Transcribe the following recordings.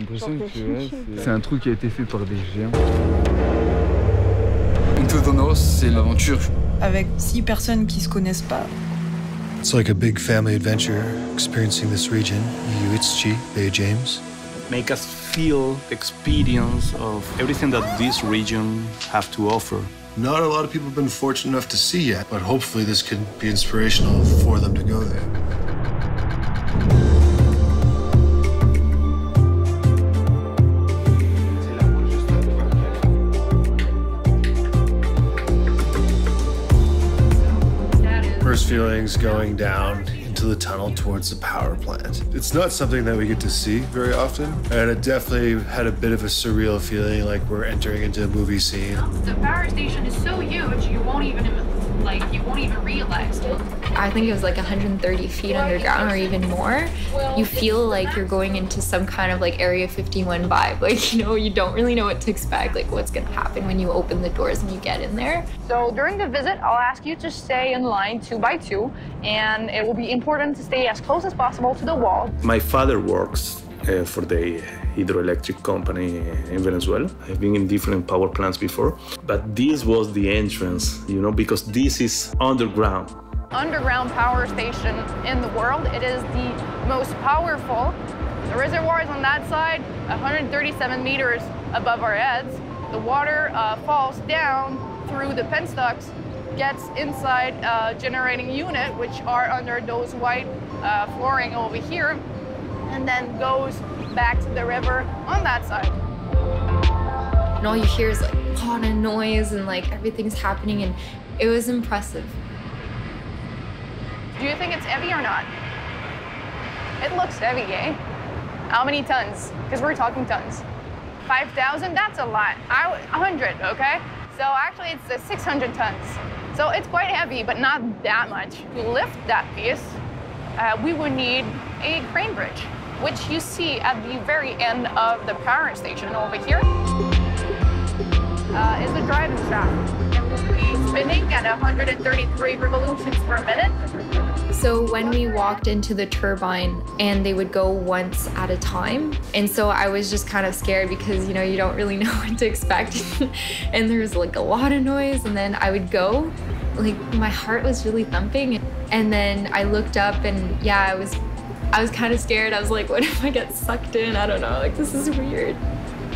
l'impression que c'est un truc qui a été fait par des géants. Into the North, c'est l'aventure. Avec 6 personnes qui se connaissent pas. It's like a big family adventure experiencing this region. Eeyou Istchee Baie-James. Make us feel the experience of everything that this region have to offer. Not a lot of people have been fortunate enough to see yet, but hopefully this can be inspirational for them to go there. First feelings going down into the tunnel towards the power plant. It's not something that we get to see very often, and it definitely had a bit of a surreal feeling, like we're entering into a movie scene. The power station is so huge, you won't even realize it. I think it was like 130 feet underground or even more. You feel like you're going into some kind of like Area 51 vibe. Like, you know, you don't really know what to expect, like what's gonna happen when you open the doors and you get in there. So during the visit, I'll ask you to stay in line 2 by 2, and it will be important to stay as close as possible to the wall. My father works for the hydroelectric company in Venezuela. I've been in different power plants before, but this was the entrance, you know, because this is underground. Underground power station in the world. It is the most powerful. The reservoir is on that side, 137 meters above our heads. The water falls down through the penstocks, gets inside a generating unit, which are under those white flooring over here, and then goes back to the river on that side. And all you hear is like a lot of noise and like everything's happening, and it was impressive. Do you think it's heavy or not? It looks heavy, eh? How many tons? Because we're talking tons. 5,000, that's a lot. 100, okay? So actually it's 600 tons. So it's quite heavy, but not that much. To lift that piece, we would need a crane bridge, which you see at the very end of the power station over here. Is the driving shaft. It will be spinning at 133 revolutions per minute. So when we walked into the turbine, and they would go once at a time, and so I was just kind of scared because, you know, you don't really know what to expect. And there was like a lot of noise, and then I would go, like my heart was really thumping. And then I looked up, and yeah, I was kind of scared. I was like, what if I get sucked in? I don't know, like this is weird.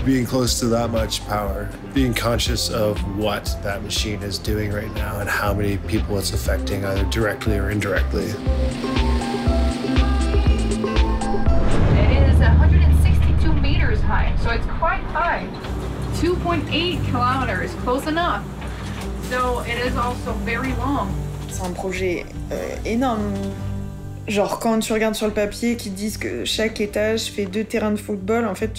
Being close to that much power, being conscious of what that machine is doing right now and how many people it's affecting, either directly or indirectly. It is 162 meters high, so it's quite high. 2.8 kilometers, close enough. So it is also very long. C'est un projet énorme. Genre quand tu regardes sur le papier qui disent que chaque étage fait 2 terrains de football, en fait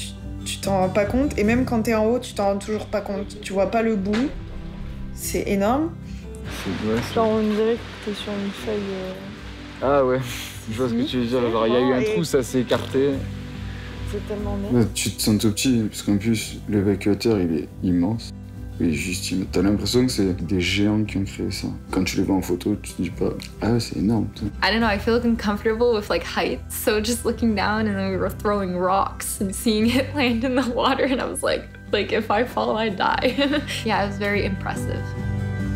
tu t'en rends pas compte, et même quand t'es en haut, tu t'en rends toujours pas compte. Tu vois pas le bout. C'est énorme. Genre on dirait que t'es sur une feuille. Ah ouais, je vois ce que tu veux dire. Genre il y a eu un trou, ça s'est écarté. C'est tellement net. Tu te sens tout petit, parce qu'en plus l'évacuateur il est immense. Et juste, t'as l'impression que c'est des géants qui ont créé ça. Quand tu les vois en photo, tu te dis pas, ah c'est énorme. I don't know, I feel uncomfortable with like heights, so just looking down, and then we were throwing rocks and seeing it land in the water, and I was like if I fall, I die. Yeah, it was very impressive.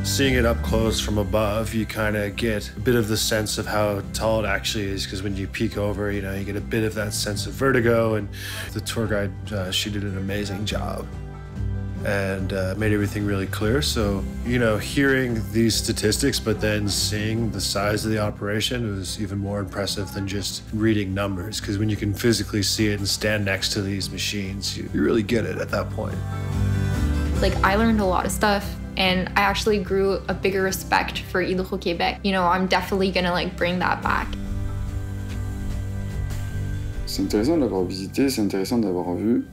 Seeing it up close from above, you kind of get a bit of the sense of how tall it actually is, because when you peek over, you know, you get a bit of that sense of vertigo, and the tour guide, she did an amazing job. And made everything really clear. So, you know, hearing these statistics, but then seeing the size of the operation was even more impressive than just reading numbers, because when you can physically see it and stand next to these machines, you really get it at that point. Like, I learned a lot of stuff, and I actually grew a bigger respect for Hydro-Québec. You know, I'm definitely gonna like bring that back. C'est intéressant d'avoir visité, c'est intéressant d'avoir vu.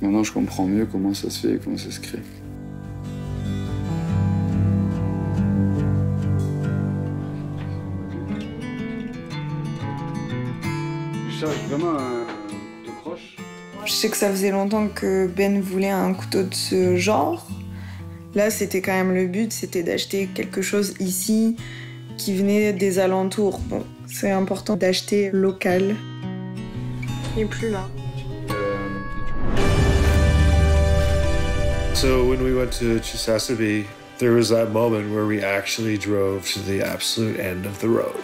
Maintenant, je comprends mieux comment ça se fait et comment ça se crée. Je cherche vraiment un couteau croche. Je sais que ça faisait longtemps que Ben voulait un couteau de ce genre. Là, c'était quand même le but, c'était d'acheter quelque chose ici qui venait des alentours. Bon, c'est important d'acheter local. Il est plus là. So when we went to Chisasibi, there was that moment where we actually drove to the absolute end of the road.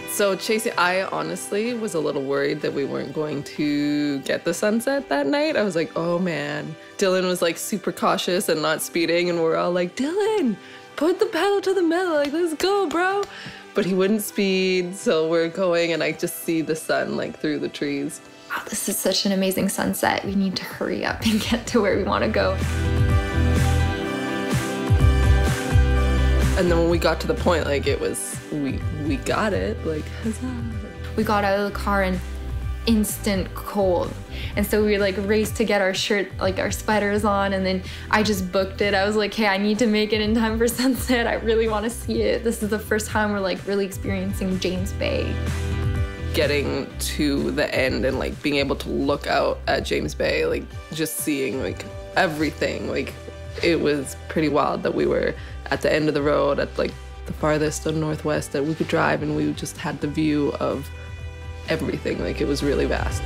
So Chasey, I honestly was a little worried that we weren't going to get the sunset that night. I was like, oh man. Dylan was like super cautious and not speeding, and we're all like, Dylan, put the pedal to the metal, like, let's go, bro. But he wouldn't speed, so we're going, and I just see the sun like through the trees. Wow, this is such an amazing sunset. We need to hurry up and get to where we want to go. And then when we got to the point, like, it was, we got it, like, huzzah. We got out of the car and instant cold. And so we like raced to get our shirt, like our sweaters on, and then I just booked it. I was like, hey, I need to make it in time for sunset. I really want to see it. This is the first time we're like really experiencing James Bay. Getting to the end and like being able to look out at James Bay, like just seeing like everything, like it was pretty wild that we were at the end of the road at like the farthest of northwest that we could drive, and we just had the view of everything. Like it was really vast.